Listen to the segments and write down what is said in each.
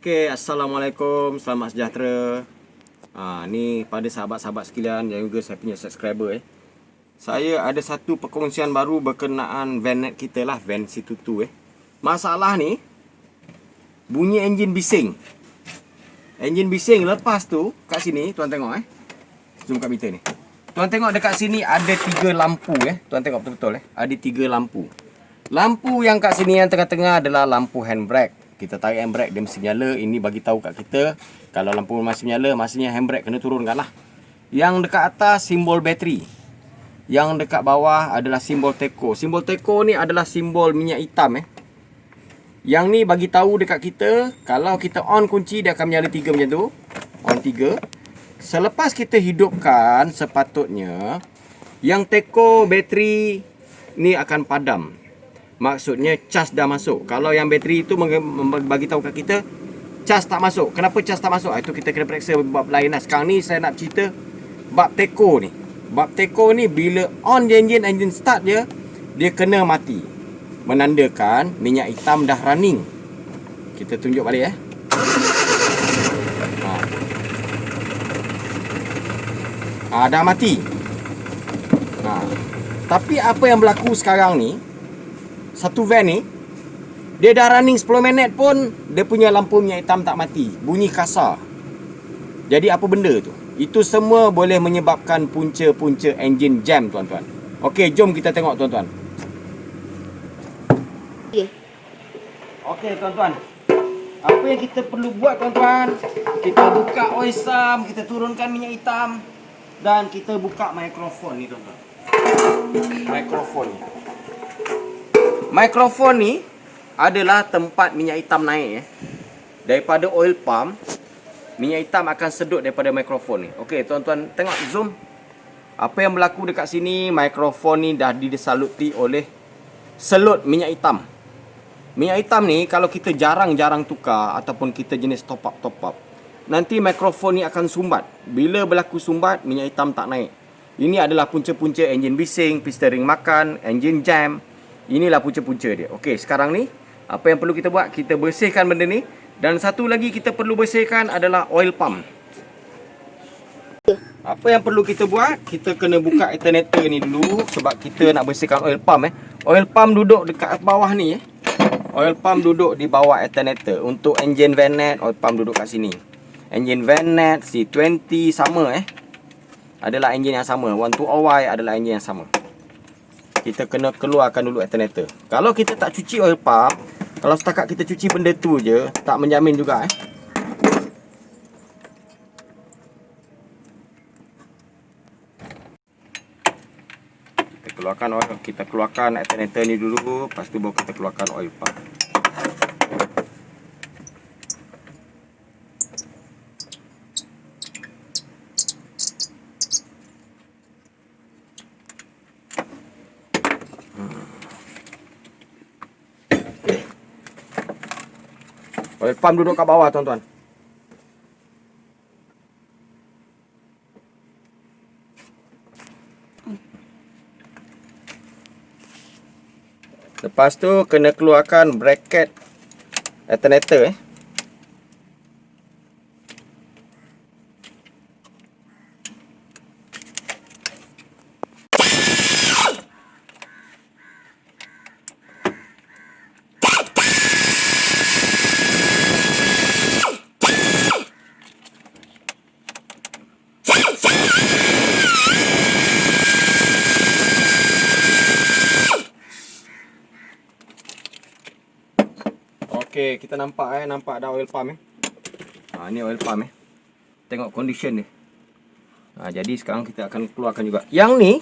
Okey, Assalamualaikum, selamat sejahtera. Ni pada sahabat-sahabat sekalian dan juga saya punya subscriber Saya ada satu perkongsian baru berkenaan vannet kita lah, van C22 Masalah ni bunyi enjin bising. Enjin bising lepas tu kat sini tuan tengok Zoom kat meter ni. Tuan tengok dekat sini ada 3 lampu Tuan tengok betul-betul Ada 3 lampu. Lampu yang kat sini yang tengah-tengah adalah lampu handbrake. Kita tarik handbrake dia mesti nyala. Ini bagi tahu kat kita kalau lampu masih nyala, maksudnya handbrake kena turunkan lah. Yang dekat atas simbol bateri. Yang dekat bawah adalah simbol teko. Simbol teko ni adalah simbol minyak hitam Yang ni bagi tahu dekat kita kalau kita on kunci dia akan menyala 3 macam tu. On 3. Selepas kita hidupkan sepatutnya yang teko bateri ni akan padam. Maksudnya cas dah masuk. Kalau yang bateri itu bagi tahu kat kita cas tak masuk. Kenapa cas tak masuk? Itu kita kena periksa bab lain lah. Sekarang ni saya nak cerita bab teko ni. Bab teko ni bila on enjin start je, dia kena mati. Menandakan minyak hitam dah running. Kita tunjuk balik dah mati. Tapi apa yang berlaku sekarang ni, satu van ni dia dah running 10 minit pun dia punya lampu minyak hitam tak mati, bunyi kasar. Jadi apa benda tu? Itu semua boleh menyebabkan punca-punca enjin jam, tuan-tuan. Okey, jom kita tengok, tuan-tuan. Okey, tuan-tuan. Apa yang kita perlu buat, tuan-tuan? Kita buka oil sum, kita turunkan minyak hitam dan kita buka mikrofon ni, tuan-tuan. Mikrofon ni adalah tempat minyak hitam naik daripada oil pump. Minyak hitam akan sedut daripada mikrofon ni. Okey, tuan-tuan tengok zoom. Apa yang berlaku dekat sini, mikrofon ni dah disaluti oleh selut minyak hitam. Minyak hitam ni kalau kita jarang-jarang tukar ataupun kita jenis top up, nanti mikrofon ni akan sumbat. Bila berlaku sumbat, minyak hitam tak naik. Ini adalah punca-punca enjin bising, piston ring makan, enjin jam. Inilah punca-punca dia. Okey, sekarang ni apa yang perlu kita buat? Kita bersihkan benda ni. Dan satu lagi kita perlu bersihkan adalah oil pump. Apa yang perlu kita buat? Kita kena buka alternator ni dulu sebab kita nak bersihkan oil pump Oil pump duduk dekat bawah ni Oil pump duduk di bawah alternator. Untuk enjin vannet, oil pump duduk kat sini. Enjin vannet C20 sama adalah enjin yang sama. 120Y adalah enjin yang sama. Kita kena keluarkan dulu alternator. Kalau kita tak cuci oil pump, kalau setakat kita cuci benda tu je, tak menjamin juga Kita keluarkan alternator ni dulu, lepas tu baru kita keluarkan oil pump. Oil pump duduk kat bawah, tuan-tuan. Lepas tu kena keluarkan bracket alternator Okey, kita nampak nampak ada oil pump ni oil pump Tengok condition dia. Jadi sekarang kita akan keluarkan juga. Yang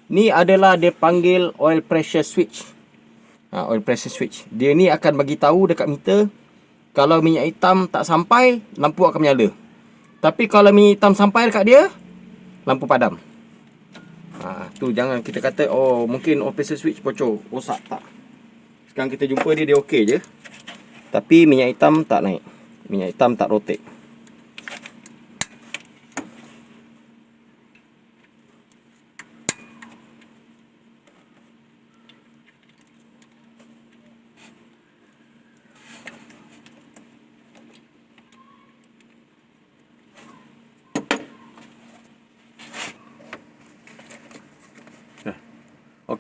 ni adalah dia panggil oil pressure switch. Oil pressure switch. Dia ni akan bagi tahu dekat meter kalau minyak hitam tak sampai, lampu akan menyala. Tapi kalau minyak hitam sampai dekat dia, lampu padam. Tu jangan kita kata mungkin oil pressure switch bocor, rosak, tak. Sekarang kita jumpa dia okey je. Tapi minyak hitam tak naik. Minyak hitam tak rotate.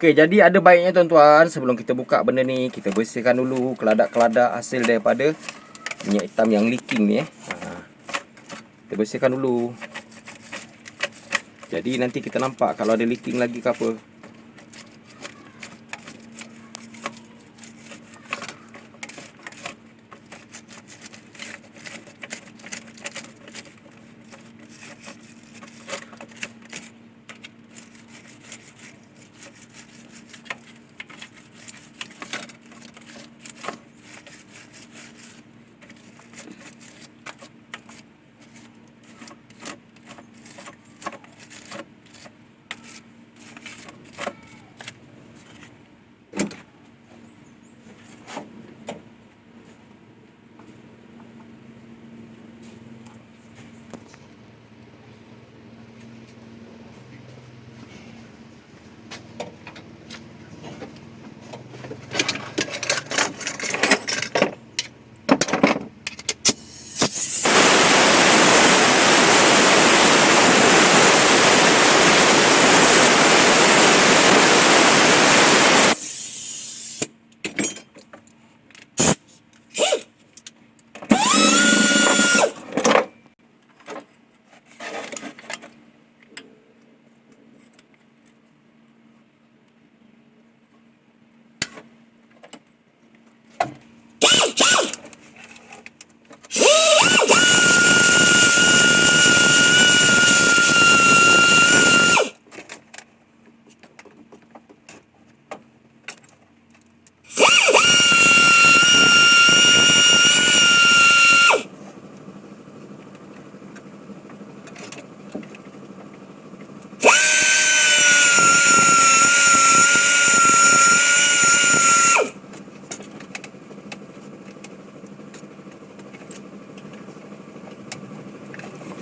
Okey, jadi ada baiknya tuan-tuan, sebelum kita buka benda ni, kita bersihkan dulu keladak-keladak hasil daripada minyak hitam yang leaking ni Kita bersihkan dulu. Jadi nanti kita nampak kalau ada leaking lagi ke apa.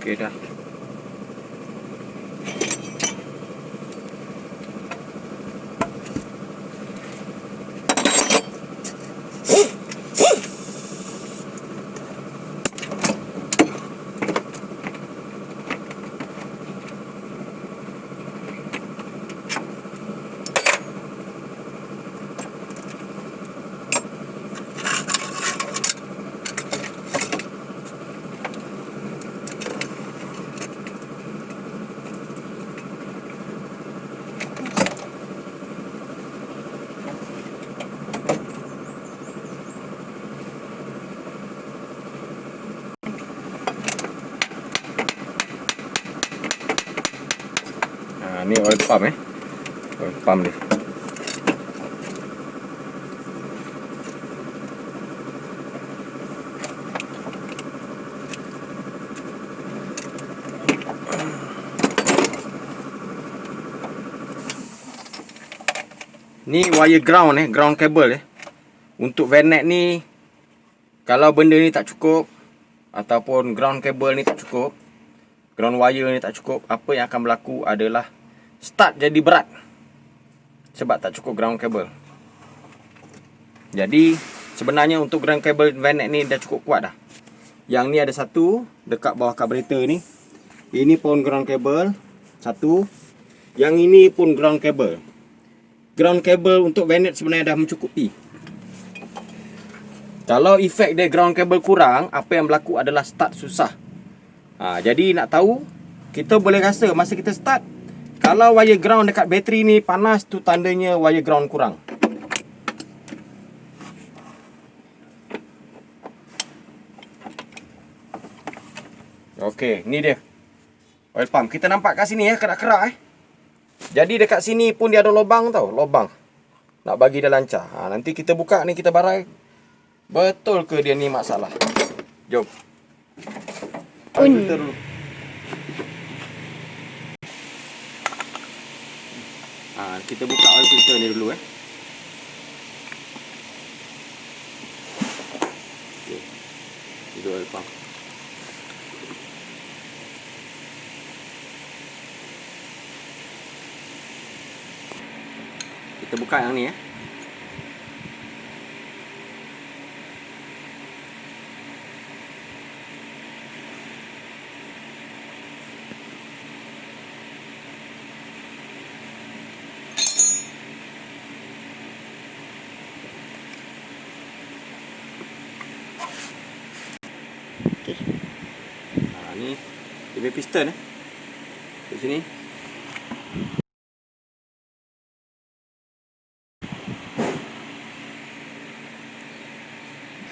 Okey dah. Ni oil pump Oil pump ni. Ni wire ground ground cable Untuk vanet ni, kalau benda ni tak cukup ataupun ground cable ni tak cukup, ground wire ni tak cukup, apa yang akan berlaku adalah start jadi berat sebab tak cukup ground cable. Jadi sebenarnya untuk ground cable vanet ni dah cukup kuat dah. Yang ni ada satu dekat bawah carburetor ni. Ini pun ground cable satu. Yang ini pun ground cable. Ground cable untuk vanet sebenarnya dah mencukupi. Kalau efek dia ground cable kurang, apa yang berlaku adalah start susah. Jadi nak tahu, kita boleh rasa masa kita start, kalau wire ground dekat bateri ni panas, tu tandanya wire ground kurang. Okey, ni dia oil pump. Kita nampak kat sini kerak-kerak Jadi dekat sini pun dia ada lubang tau, lubang. Nak bagi dia lancar. Nanti kita buka ni, kita barai betul ke dia ni masalah. Jom. Oil filter dulu. Kita buka oil filter ni dulu Okey. Itu oil pump. Kita buka yang ni Dia punya piston kat sini.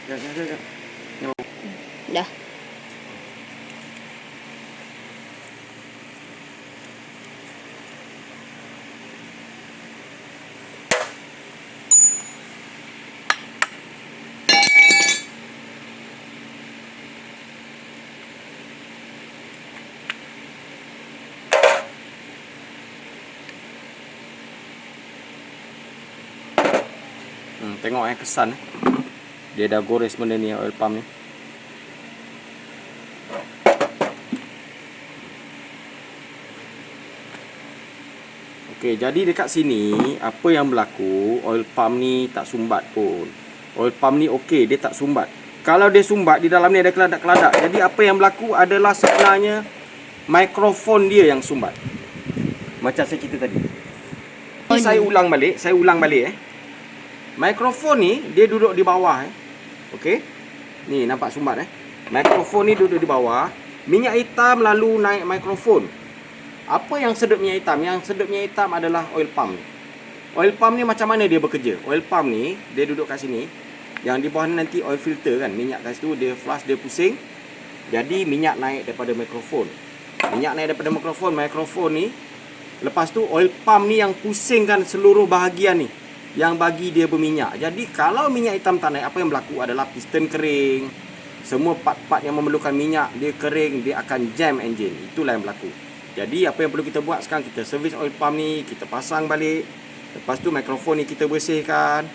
Dah. Dah. Tengok kesan dia dah gores benda ni, oil pump ni. Okey, jadi dekat sini apa yang berlaku, oil pump ni tak sumbat pun. Oil pump ni okey, dia tak sumbat. Kalau dia sumbat, di dalam ni ada keladak-keladak. Jadi apa yang berlaku adalah sebenarnya mikrofon dia yang sumbat. Macam saya cerita tadi. Saya ulang balik. Mikrofon ni dia duduk di bawah Okey. Ni nampak sumbat Mikrofon ni duduk di bawah. Minyak hitam lalu naik mikrofon. Apa yang sedut minyak hitam? Yang sedut minyak hitam adalah oil pump ni. Oil pump ni macam mana dia bekerja? Oil pump ni dia duduk kat sini. Yang di bawah ni nanti oil filter kan. Minyak kat situ dia flush, dia pusing. Jadi minyak naik daripada mikrofon. Mikrofon ni. Lepas tu oil pump ni yang pusingkan seluruh bahagian ni, yang bagi dia berminyak. Jadi kalau minyak hitam tak naik, apa yang berlaku adalah piston kering. Semua part-part yang memerlukan minyak dia kering, dia akan jam enjin. Itulah yang berlaku. Jadi apa yang perlu kita buat sekarang, kita servis oil pump ni, kita pasang balik. Lepas tu mikrofon ni kita bersihkan.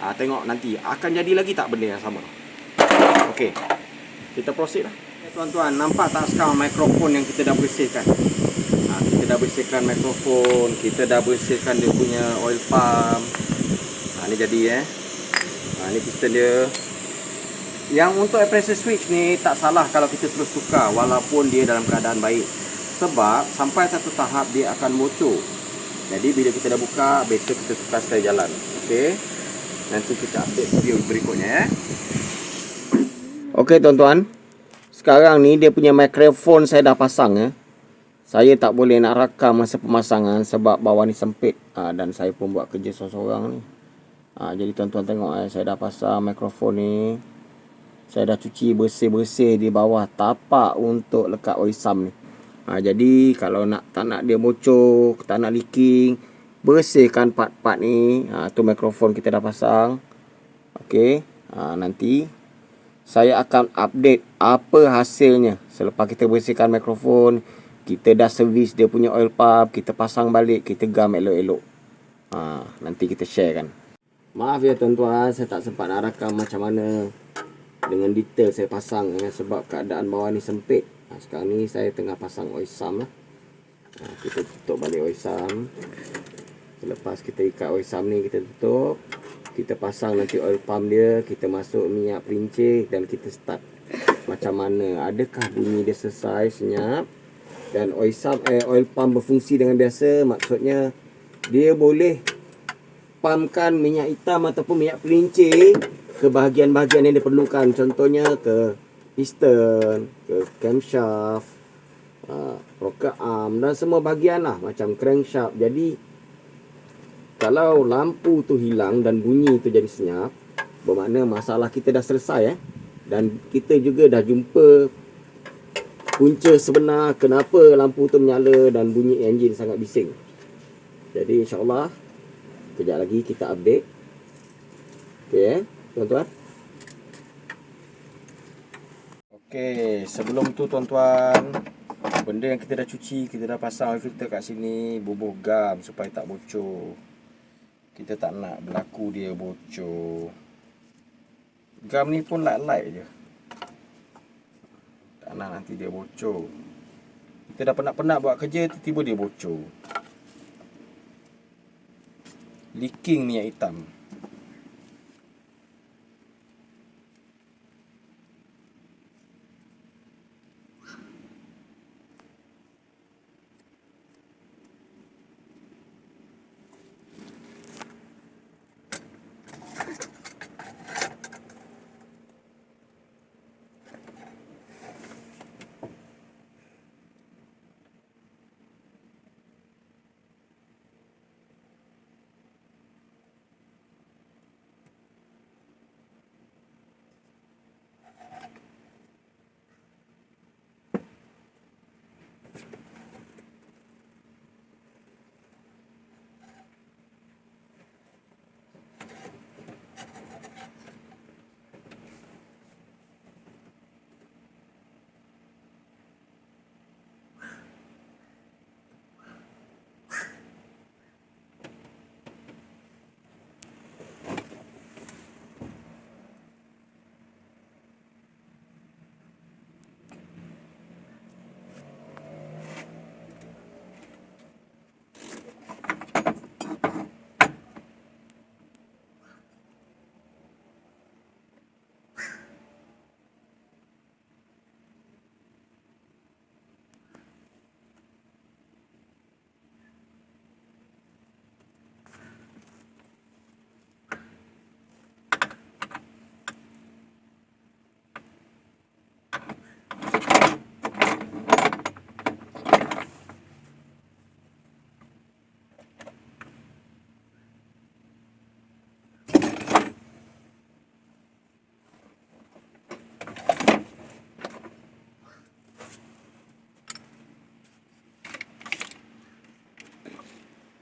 Tengok nanti akan jadi lagi tak benda yang sama. Okey. Kita proceed lah. Tuan-tuan, nampak tak sekarang mikrofon yang kita dah bersihkan? Kita dah bersihkan mikrofon, kita dah bersihkan dia punya oil pump. Ni jadi ni piston dia. Yang untuk pressure switch ni tak salah kalau kita terus tukar walaupun dia dalam keadaan baik. Sebab sampai satu tahap dia akan bocor. Jadi bila kita dah buka, better kita tukar sekali jalan. Okey. Nanti kita update video berikutnya Okey tuan-tuan. Sekarang ni dia punya mikrofon saya dah pasang Saya tak boleh nak rakam masa pemasangan sebab bawah ni sempit. Dan saya pun buat kerja seorang-seorang ni. Jadi tuan-tuan tengok saya dah pasang mikrofon ni. Saya dah cuci bersih-bersih di bawah tapak untuk lekat oisam ni. Jadi kalau tak nak dia bocor, tak nak leaking, bersihkan part-part ni. Tu mikrofon kita dah pasang. Okey. Nanti saya akan update apa hasilnya selepas kita bersihkan mikrofon. Kita dah servis dia punya oil pump, kita pasang balik, kita gam elok-elok. Nanti kita share kan. Maaf ya tuan-tuan, saya tak sempat nak rakam macam mana dengan detail saya pasang sebab keadaan bawah ni sempit. Sekarang ni saya tengah pasang oisam lah. Kita tutup balik oisam. Lepas kita ikat oisam ni, kita tutup. Kita pasang nanti oil pump dia, kita masuk minyak perincik dan kita start. Macam mana? Adakah bunyi dia selesai, senyap? Dan oil pump berfungsi dengan biasa. Maksudnya dia boleh pumpkan minyak hitam ataupun minyak perincik ke bahagian-bahagian yang diperlukan. Contohnya ke piston, ke camshaft, rocker arm dan semua bahagian lah. Macam crankshaft. Jadi kalau lampu tu hilang dan bunyi tu jadi senyap, bermakna masalah kita dah selesai Dan kita juga dah jumpa punca sebenar kenapa lampu tu menyala dan bunyi enjin sangat bising. Jadi insyaAllah kejap lagi kita update. Okey tuan-tuan. Okey, sebelum tu tuan-tuan, benda yang kita dah cuci, kita dah pasang oil filter kat sini, bubuh gam supaya tak bocor. Kita tak nak berlaku dia bocor. Gam ni pun light-light je. Tak nak nanti dia bocor. Kita dah penat-penat buat kerja, tiba-tiba dia bocor. Leaking minyak hitam.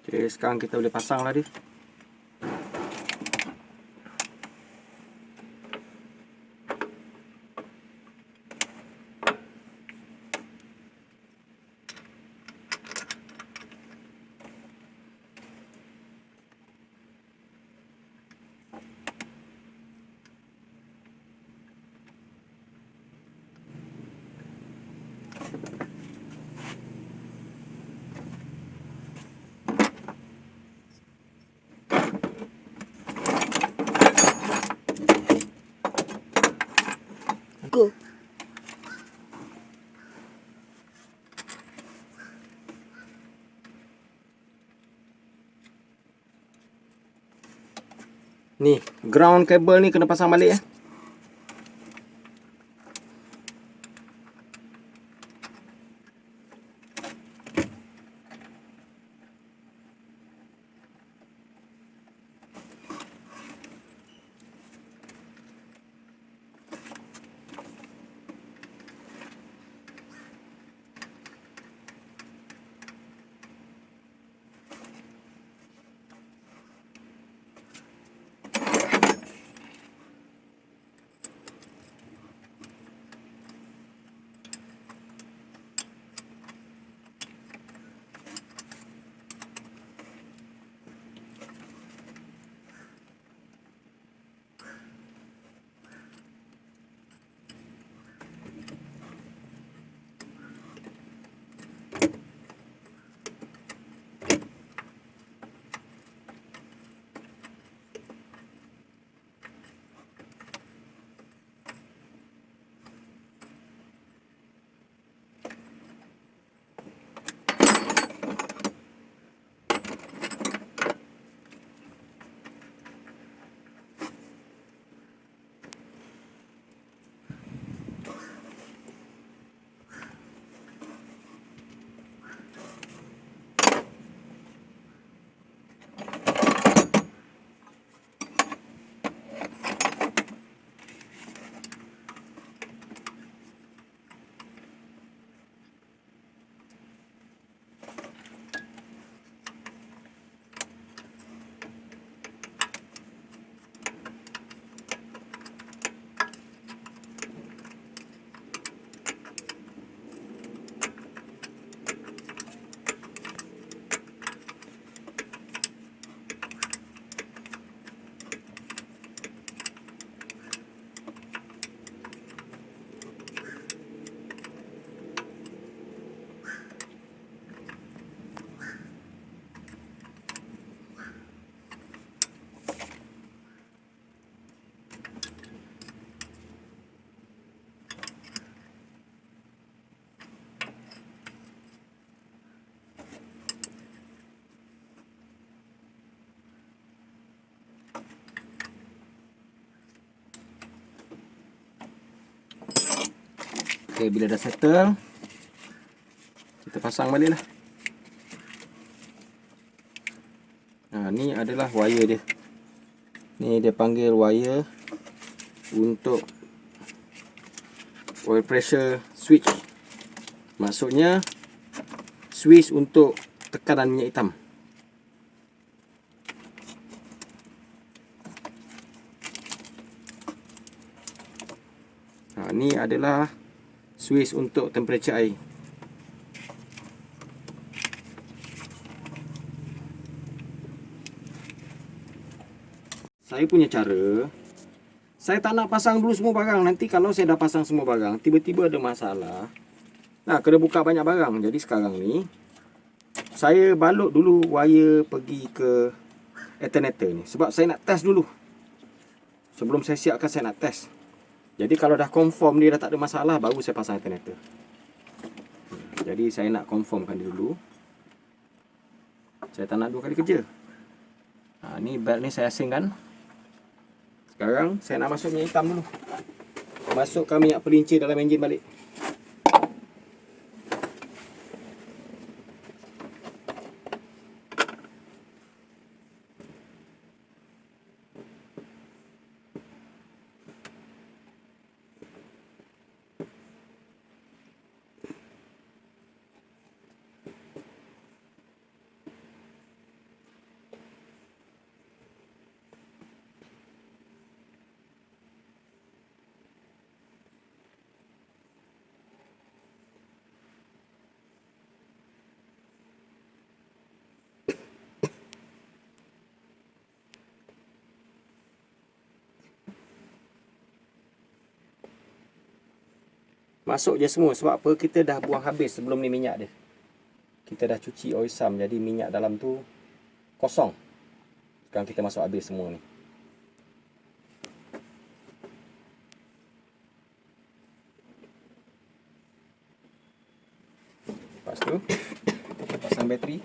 Okay, sekarang kita boleh pasang lah dia. Go. Ni, ground cable ni kena pasang balik ya. Okay, bila dah settle, kita pasang balik lah. Ni adalah wire dia. Ni dia panggil wire untuk oil pressure switch. Maksudnya switch untuk tekanan minyak hitam. Ni adalah switch untuk temperature air. Saya punya cara, saya tak nak pasang dulu semua barang. Nanti kalau saya dah pasang semua barang, tiba-tiba ada masalah, kena buka banyak barang. Jadi sekarang ni saya balut dulu wire pergi ke alternator ni, sebab saya nak test dulu. Sebelum saya siapkan, saya nak test. Jadi kalau dah confirm dia dah tak ada masalah, baru saya pasang alternator. Jadi saya nak confirmkan dulu. Saya tak nak dua kali kerja. Ni belt ni saya asingkan. Sekarang saya nak masuk minyak hitam dulu. Masukkan minyak pelincir dalam enjin balik. Masuk je semua. Sebab apa? Kita dah buang habis sebelum ni minyak dia. Kita dah cuci oil sum. Jadi minyak dalam tu kosong. Sekarang kita masuk habis semua ni. Lepas tu kita pasang bateri.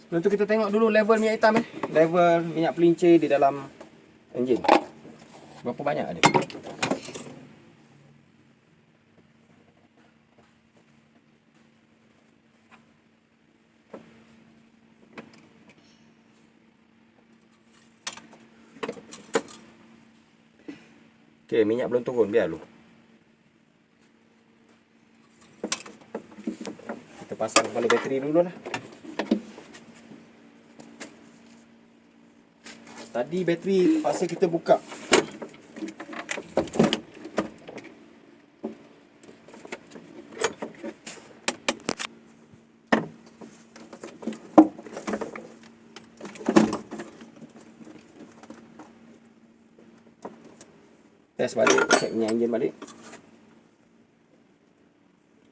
Sebelum tu kita tengok dulu level minyak hitam level minyak pelincir di dalam enjin. Berapa banyak ada? Okey, minyak belum turun, biar dulu. Kita pasang kepala bateri dulu lah. Tadi bateri terpaksa kita buka. Test balik, check minyak enjin balik.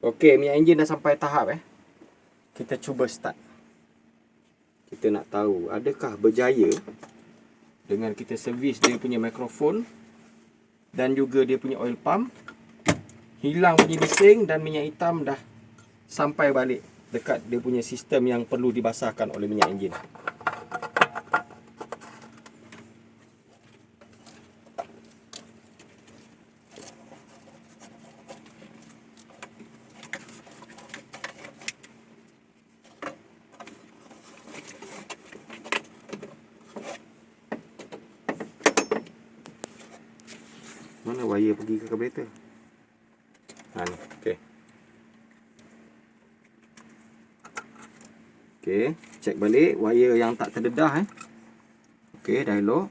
Okey, minyak enjin dah sampai tahap kita cuba start. Kita nak tahu adakah berjaya dengan kita servis dia punya mikrofon dan juga dia punya oil pump. Hilang bunyi bising dan minyak hitam dah sampai balik dekat dia punya sistem yang perlu dibasahkan oleh minyak enjin. Mana wire pergi ke carburetor? Ha ni, okey. Okey, check balik wire yang tak terdedah Okey, dah elok.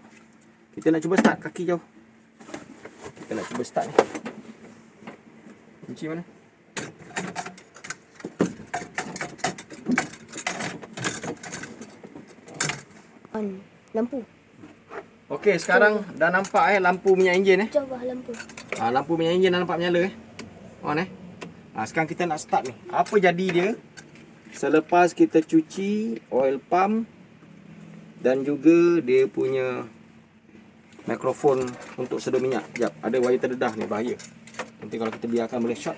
Kita nak cuba start kaki jauh. Kita nak cuba start ni. Kunci mana? On. Lampu. Okey, sekarang dah nampak lampu minyak enjin Coba lampu. Lampu minyak enjin dah nampak menyala On sekarang kita nak start ni. Apa jadi dia selepas kita cuci oil pump dan juga dia punya mikrofon untuk sedut minyak. Sekejap, ada wire terdedah ni, bahaya. Nanti kalau kita biarkan boleh short.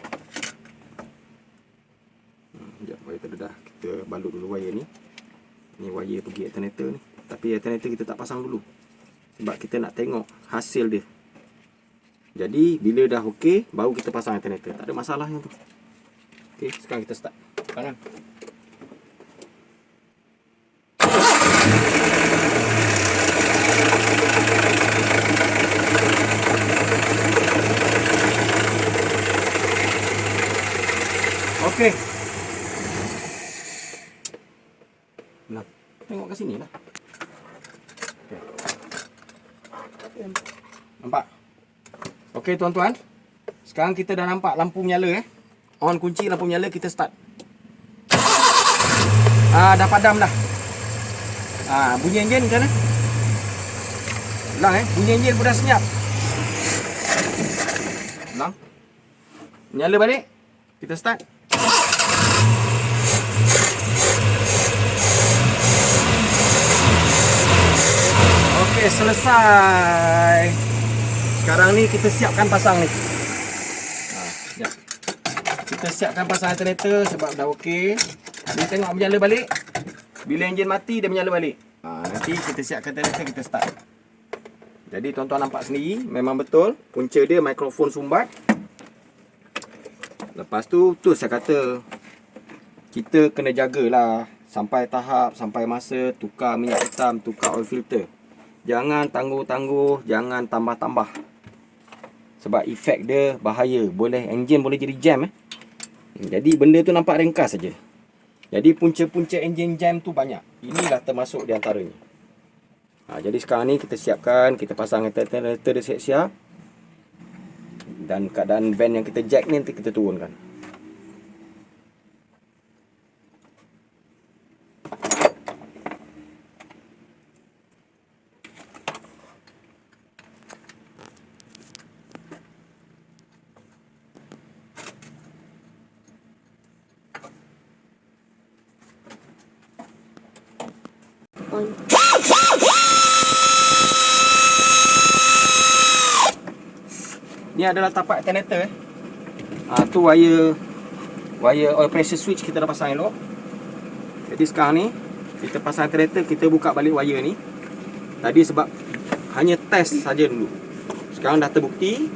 Sekejap, wire terdedah. Kita balut dulu wire ni. Ni wire pergi alternator ni. Tapi alternator kita tak pasang dulu, sebab kita nak tengok hasil dia. Jadi bila dah okey, baru kita pasang alternator. Tak ada masalah yang tu. Okey, sekarang kita start. Tangan. Okey. Nah, tengok ke sini lah. Nampak? Okey tuan-tuan. Sekarang kita dah nampak lampu menyala On kunci, lampu menyala, kita start. Dah padam dah. Bunyi enjin macam mana? Lang bunyi enjin pun dah senyap. Lang. Menyala balik. Kita start. Okey, selesai. Sekarang ni kita siapkan pasang ni. Sekejap. Kita siapkan pasang alternator sebab dah okey. Ni tengok menyala balik. Bila enjin mati dia menyala balik. Nanti kita siapkan alternator, kita start. Jadi tuan-tuan nampak sendiri, memang betul punca dia mikrofon sumbat. Lepas tu saya kata kita kena jagalah sampai tahap, sampai masa tukar minyak hitam, tukar oil filter. Jangan tangguh-tangguh, jangan tambah-tambah. Sebab efek dia bahaya. Boleh, enjin boleh jadi jam Jadi benda tu nampak ringkas saja. Jadi punca-punca enjin jam tu banyak. Inilah termasuk di antaranya. Jadi sekarang ni kita siapkan, kita pasang alternator dia siap-siap. Dan keadaan van yang kita jack ni nanti kita turunkan. On. Ni adalah tapak alternator tu wire oil pressure switch kita dah pasang elok. Jadi sekarang ni kita pasang alternator, kita buka balik wire ni. Tadi sebab hanya test saja dulu. Sekarang dah terbukti,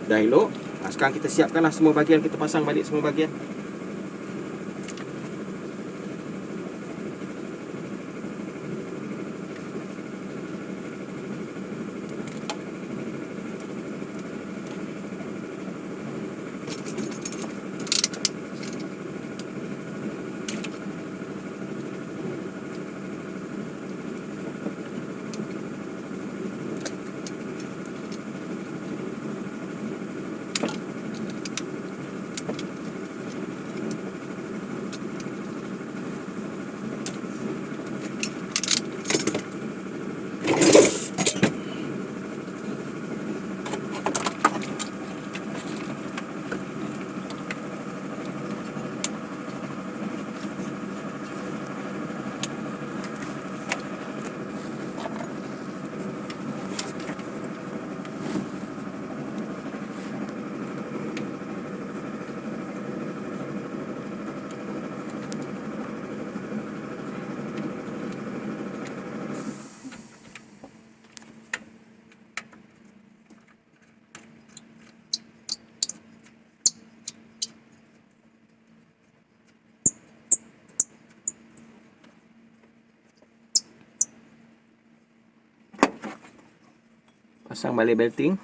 dah elok. Sekarang kita siapkanlah semua bahagian, kita pasang balik semua bahagian. Pasang balik belting.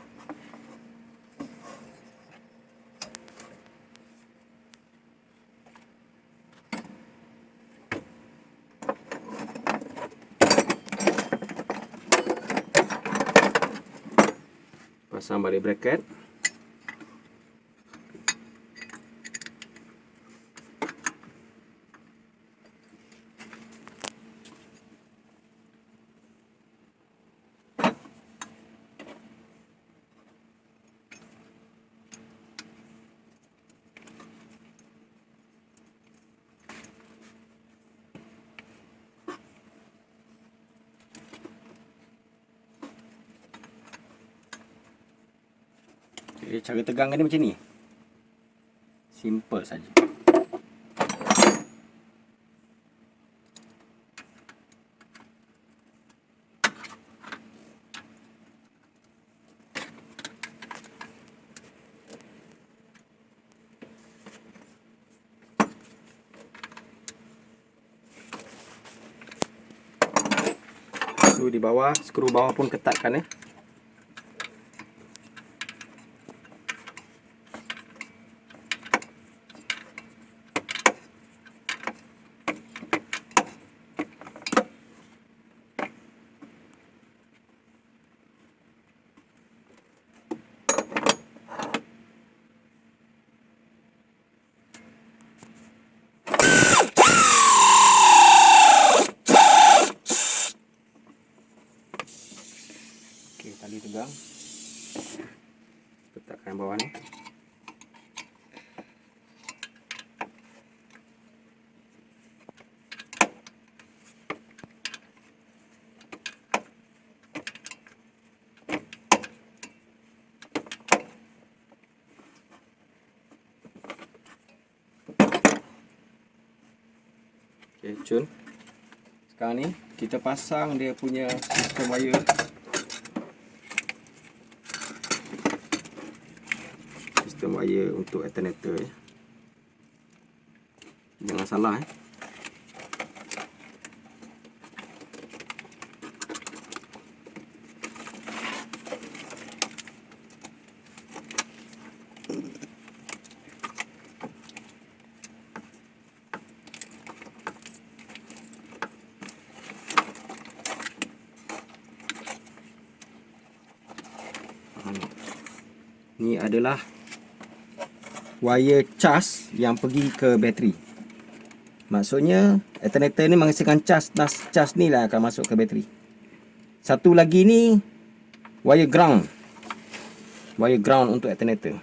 Pasang balik bracket. Okay, cara tegangkan dia macam ni. Simple saja. Tu di bawah, skru bawah pun ketatkan . Okey, tali tegang. Letakkan bawah ni. Okey, cun. Sekarang ni kita pasang dia punya sistem wire. Sistem wire untuk alternator . Jangan salah . Ni adalah wire cas yang pergi ke bateri. Maksudnya alternator ni menghasilkan cas ni lah akan masuk ke bateri. Satu lagi ni wire ground. Wire ground untuk alternator.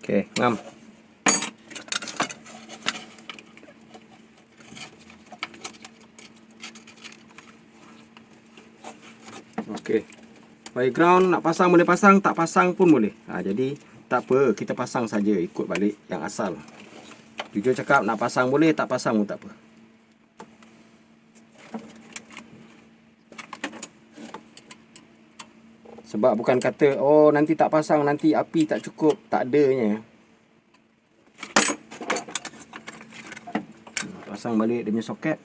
Okey, ngam. Okey. Background nak pasang boleh pasang, tak pasang pun boleh. Jadi tak apa, kita pasang saja, ikut balik yang asal. Jujur cakap, nak pasang boleh, tak pasang pun tak apa. Sebab bukan kata, oh nanti tak pasang, nanti api tak cukup. Tak adanya. Pasang balik dia punya soket.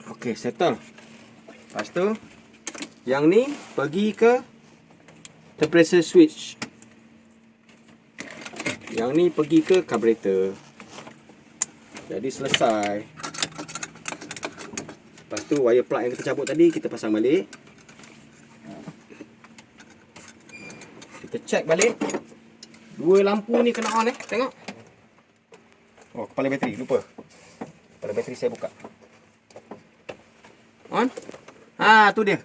Okey, settle. Lepas tu, yang ni pergi ke temperature switch. Yang ni pergi ke carburetor. Jadi selesai. Lepas tu wire plug yang kita cabut tadi kita pasang balik. Kita check balik. Dua lampu ni kena on tengok. Oh, kepala bateri lupa. Kepala bateri saya buka. On. Tu dia.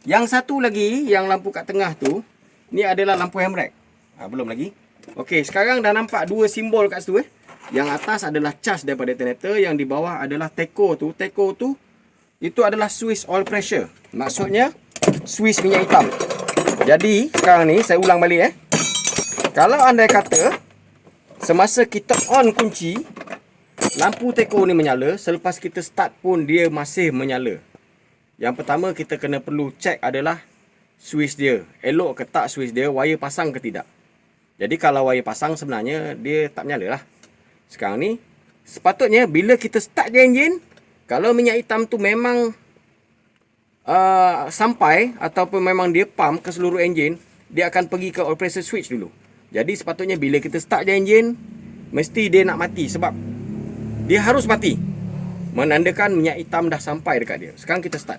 Yang satu lagi yang lampu kat tengah tu ni adalah lampu handbrake. Belum lagi. Okey, sekarang dah nampak dua simbol kat situ Yang atas adalah charge daripada alternator, yang di bawah adalah teko tu. Teko tu itu adalah switch oil pressure. Maksudnya switch minyak hitam. Jadi sekarang ni saya ulang balik Kalau andai kata semasa kita on kunci, lampu teko ni menyala, selepas kita start pun dia masih menyala. Yang pertama kita kena perlu check adalah switch dia. Elok ke tak switch dia, wire pasang ke tidak. Jadi kalau wire pasang sebenarnya dia tak menyala lah. Sekarang ni sepatutnya bila kita start je enjin, kalau minyak hitam tu memang sampai ataupun memang dia pump ke seluruh enjin, dia akan pergi ke oil pressure switch dulu. Jadi sepatutnya bila kita start je enjin, mesti dia nak mati sebab dia harus mati. Menandakan minyak hitam dah sampai dekat dia. Sekarang kita start.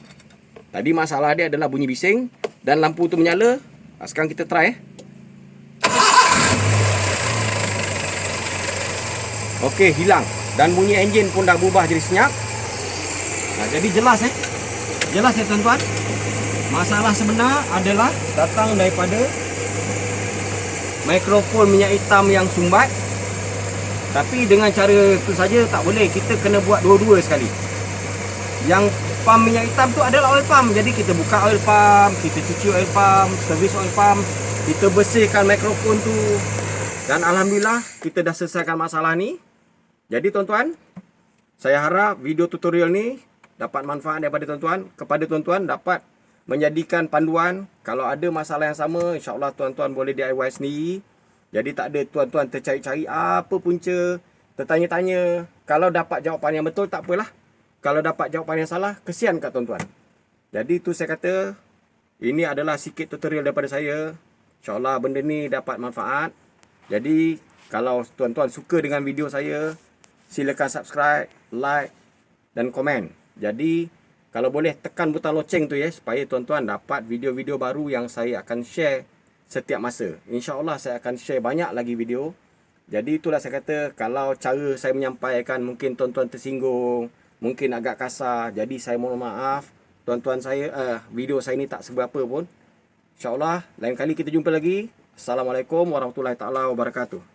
Tadi masalah dia adalah bunyi bising dan lampu tu menyala. Sekarang kita try Okey, hilang. Dan bunyi enjin pun dah berubah jadi senyap. Jadi jelas Jelas tuan-tuan. Masalah sebenar adalah datang daripada mikrofon minyak hitam yang sumbat. Tapi dengan cara itu saja tak boleh. Kita kena buat dua-dua sekali. Yang pump minyak hitam tu adalah oil pump. Jadi kita buka oil pump, kita cuci oil pump, servis oil pump, kita bersihkan mikrofon tu. Dan alhamdulillah kita dah selesaikan masalah ni. Jadi tuan-tuan, saya harap video tutorial ni dapat manfaat daripada tuan-tuan. Kepada tuan-tuan dapat menjadikan panduan. Kalau ada masalah yang sama, insya-Allah tuan-tuan boleh DIY sendiri. Jadi tak ada tuan-tuan tercari-cari apa punca, tertanya-tanya. Kalau dapat jawapan yang betul, tak apalah. Kalau dapat jawapan yang salah, kesian kat tuan-tuan. Jadi tu saya kata, ini adalah sikit tutorial daripada saya. InsyaAllah benda ni dapat manfaat. Jadi, kalau tuan-tuan suka dengan video saya, silakan subscribe, like dan komen. Jadi, kalau boleh tekan butang loceng tu supaya tuan-tuan dapat video-video baru yang saya akan share setiap masa. InsyaAllah saya akan share banyak lagi video. Jadi itulah saya kata, kalau cara saya menyampaikan mungkin tuan-tuan tersinggung, mungkin agak kasar. Jadi saya mohon maaf. Tuan-tuan saya, video saya ni tak seberapa pun. InsyaAllah lain kali kita jumpa lagi. Assalamualaikum warahmatullahi taala wabarakatuh.